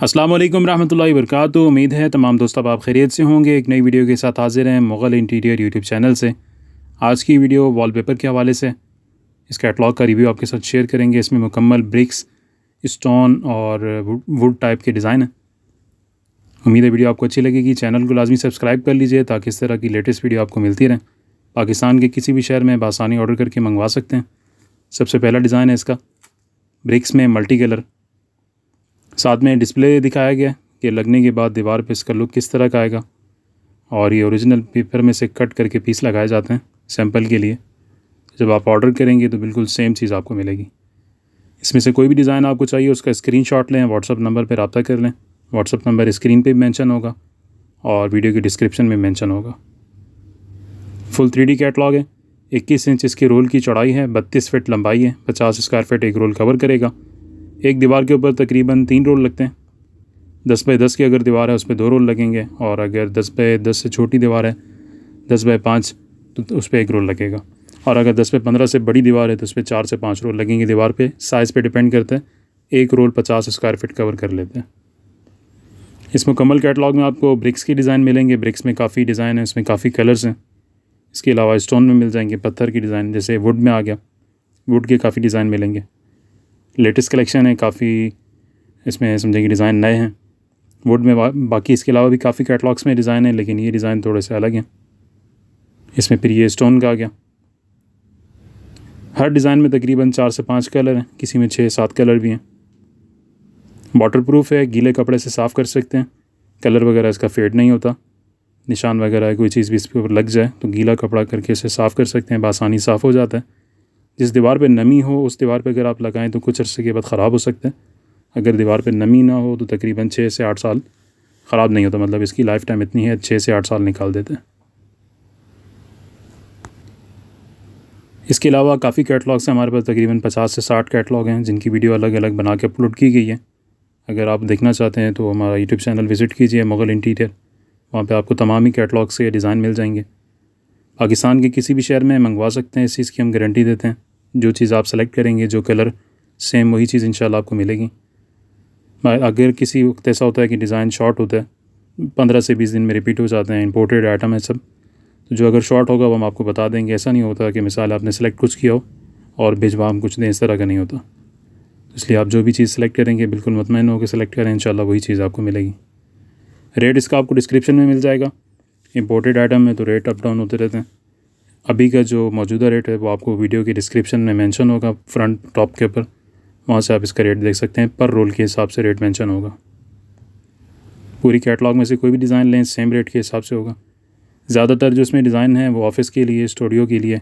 अस्सलाम वालेकुम रहमतुल्लाहि वबरकातुहू। उम्मीद है तमाम दोस्त अब आप खैरियत से होंगे। एक नई वीडियो के साथ हाजिर हैं मुग़ल इंटीरियर यूट्यूब चैनल से। आज की वीडियो वॉलपेपर के हवाले से, इस कैटलॉग का रिव्यू आपके साथ शेयर करेंगे। इसमें मुकम्मल ब्रिक्स, स्टोन और वुड टाइप के डिज़ाइन है। उम्मीद है वीडियो आपको अच्छी लगेगी। चैनल को लाजमी सब्सक्राइब कर लीजिए ताकि इस तरह की लेटेस्ट वीडियो आपको मिलती रहें। पाकिस्तान के किसी भी शहर में बआसानी ऑर्डर करके मंगवा सकते हैं। सबसे पहला डिज़ाइन है इसका, ब्रिक्स में मल्टी कलर। साथ में डिस्प्ले दिखाया गया कि लगने के बाद दीवार पे इसका लुक किस तरह का आएगा, और ये ओरिजिनल पेपर में से कट करके पीस लगाए जाते हैं सैंपल के लिए। जब आप ऑर्डर करेंगे तो बिल्कुल सेम चीज़ आपको मिलेगी। इसमें से कोई भी डिज़ाइन आपको चाहिए उसका स्क्रीनशॉट लें, व्हाट्सअप नंबर पर रब्ता कर लें। व्हाट्सअप नंबर स्क्रीन पे भी मेंशन होगा और वीडियो के डिस्क्रिप्शन में मेंशन होगा। फुल 3D कैटलॉग है। 21 इंच इसकी रोल की चौड़ाई है, 32 फीट लंबाई है, 50 स्क्वायर फीट एक रोल कवर करेगा। एक दीवार के ऊपर तकरीबन 3 रोल लगते हैं। 10 बाई 10 की अगर दीवार है उस पर 2 रोल लगेंगे, और अगर 10 बाई 10 से छोटी दीवार है, 10 बाई 5, तो उस पर 1 रोल लगेगा। और अगर 10 बाई 15 से बड़ी दीवार है तो उस पर 4 से 5 रोल लगेंगे। दीवार पे साइज़ पे डिपेंड करता है। एक रोल 50 स्क्वायर फीट कवर कर लेते हैं। इस मुकम्मल कैटलॉग में आपको ब्रिक्स की डिज़ाइन मिलेंगे। ब्रिक्स में काफ़ी डिज़ाइन है, इसमें काफ़ी कलर्स हैं। इसके अलावा स्टोन में मिल जाएंगे, पत्थर की डिज़ाइन, जैसे वुड में आ गया, वुड के काफ़ी डिज़ाइन मिलेंगे। लेटेस्ट कलेक्शन है काफ़ी, इसमें समझेंगे डिज़ाइन नए हैं वुड में। बाकी इसके अलावा भी काफ़ी कैटलॉग्स में डिज़ाइन है, लेकिन ये डिज़ाइन थोड़े से अलग हैं। इसमें फिर ये स्टोन का आ गया। हर डिज़ाइन में तकरीबन 4 से 5 कलर हैं, किसी में 6-7 कलर भी हैं। वाटर प्रूफ है, गीले कपड़े से साफ़ कर सकते हैं। कलर वगैरह इसका फेड नहीं होता। निशान वगैरह कोई चीज़ भी इसके ऊपर लग जाए तो गीला कपड़ा करके इसे साफ़ कर सकते हैं, बआसानी साफ़ हो जाता है। जिस दीवार पे नमी हो उस दीवार पे अगर आप लगाएं तो कुछ अर्से के बाद ख़राब हो सकते हैं। अगर दीवार पे नमी ना हो तो तकरीबन 6 से 8 साल ख़राब नहीं होता। मतलब इसकी लाइफ टाइम इतनी है, 6 से 8 साल निकाल देते हैं। इसके अलावा काफ़ी कैटलॉग्स हैं हमारे पास, तकरीबन 50 से 60 कैटलॉग हैं जिनकी वीडियो अलग अलग बना के अपलोड की गई है। अगर आप देखना चाहते हैं तो हमारा यूट्यूब चैनल विज़िट कीजिए, मुग़ल इंटीरियर। वहाँ पे आपको तमाम ही कैटलॉग से डिज़ाइन मिल जाएंगे। पाकिस्तान के किसी भी शहर में मंगवा सकते हैं, इस चीज़ की हम गारंटी देते हैं। जो चीज़ आप सेलेक्ट करेंगे, जो कलर सेम, वही चीज़ इंशाल्लाह आपको मिलेगी। अगर किसी वक्त ऐसा होता है कि डिज़ाइन शॉर्ट होता है, 15 से 20 दिन में रिपीट हो जाते हैं, इंपोर्टेड आइटम है सब, तो जो अगर शॉर्ट होगा वो हम आपको बता देंगे। ऐसा नहीं होता कि मिसाल आपने सेलेक्ट कुछ किया हो और भिजवा हम कुछ दें, इस तरह का नहीं होता। इसलिए आप जो भी चीज़ सेलेक्ट करेंगे बिल्कुल मुतमईन होकर सेलेक्ट करें, इंशाल्लाह वही चीज़ आपको मिलेगी। रेट इसका आपको डिस्क्रिप्शन में मिल जाएगा। इंपोर्टेड आइटम है तो रेट अप डाउन होते रहते हैं। अभी का जो मौजूदा रेट है वो आपको वीडियो के डिस्क्रिप्शन में मेंशन होगा, फ्रंट टॉप के ऊपर। वहाँ से आप इसका रेट देख सकते हैं। पर रोल के हिसाब से रेट मेंशन होगा। पूरी कैटलॉग में से कोई भी डिज़ाइन लें सेम रेट के हिसाब से होगा। ज़्यादातर जो इसमें डिज़ाइन है वो ऑफिस के लिए, स्टूडियो के लिए,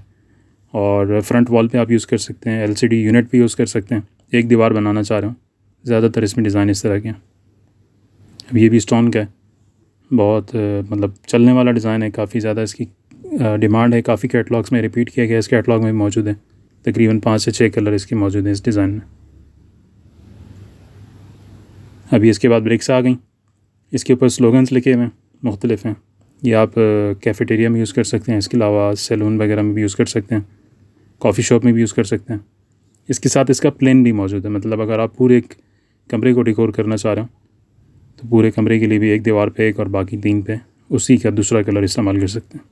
और फ्रंट वॉल पे आप यूज़ कर सकते हैं। LCD यूनिट भी यूज़ कर सकते हैं। एक दीवार बनाना चाह रहे हो, ज़्यादातर इसमें डिज़ाइन इस तरह के हैं। अब ये भी स्टोन का है, बहुत मतलब चलने वाला डिज़ाइन है। काफ़ी ज़्यादा इसकी डिमांड है, काफ़ी कैटलॉग्स में रिपीट किया गया। इस कैटलॉग में मौजूद है, तकरीबन 5 से 6 कलर इसकी मौजूद हैं इस डिज़ाइन में। अभी इसके बाद ब्रिक्स आ गई। इसके ऊपर स्लोगन्स लिखे हुए हैं, मुख्तलिफ हैं। ये आप कैफ़ेटेरिया में यूज़ कर सकते हैं। इसके अलावा सैलून वगैरह में भी यूज़ कर सकते हैं, कॉफ़ी शॉप में भी यूज़ कर सकते हैं। इसके साथ इसका प्लेन भी मौजूद है। मतलब अगर आप पूरे कमरे को डेकोर करना चाह रहे हो तो पूरे कमरे के लिए भी एक दीवार पे एक और बाकी 3 पे उसी का दूसरा कलर इस्तेमाल कर सकते हैं।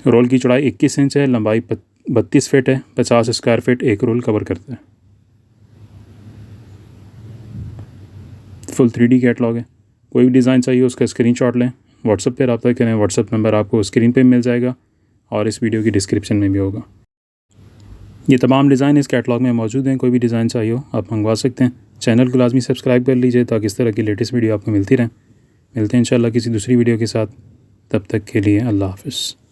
रोल की चौड़ाई 21 इंच है, लंबाई 32 फीट है, 50 स्क्वायर फीट एक रोल कवर करता है। फुल 3D कैटलॉग है। कोई भी डिज़ाइन चाहिए उसका स्क्रीनशॉट लें, व्हाट्सएप पे रब्ता करें। व्हाट्सएप नंबर आपको स्क्रीन पे मिल जाएगा और इस वीडियो की डिस्क्रिप्शन में भी होगा। ये तमाम डिज़ाइन इस कैटलॉग में मौजूद हैं। कोई भी डिज़ाइन चाहिए हो आप मंगवा सकते हैं। चैनल को लाजमी सब्सक्राइब कर लीजिए ताकि इस तरह की लेटेस्ट वीडियो आपको मिलती रहें। मिलते हैं इंशाल्लाह किसी दूसरी वीडियो के साथ। तब तक के लिए अल्लाह हाफ़िज़।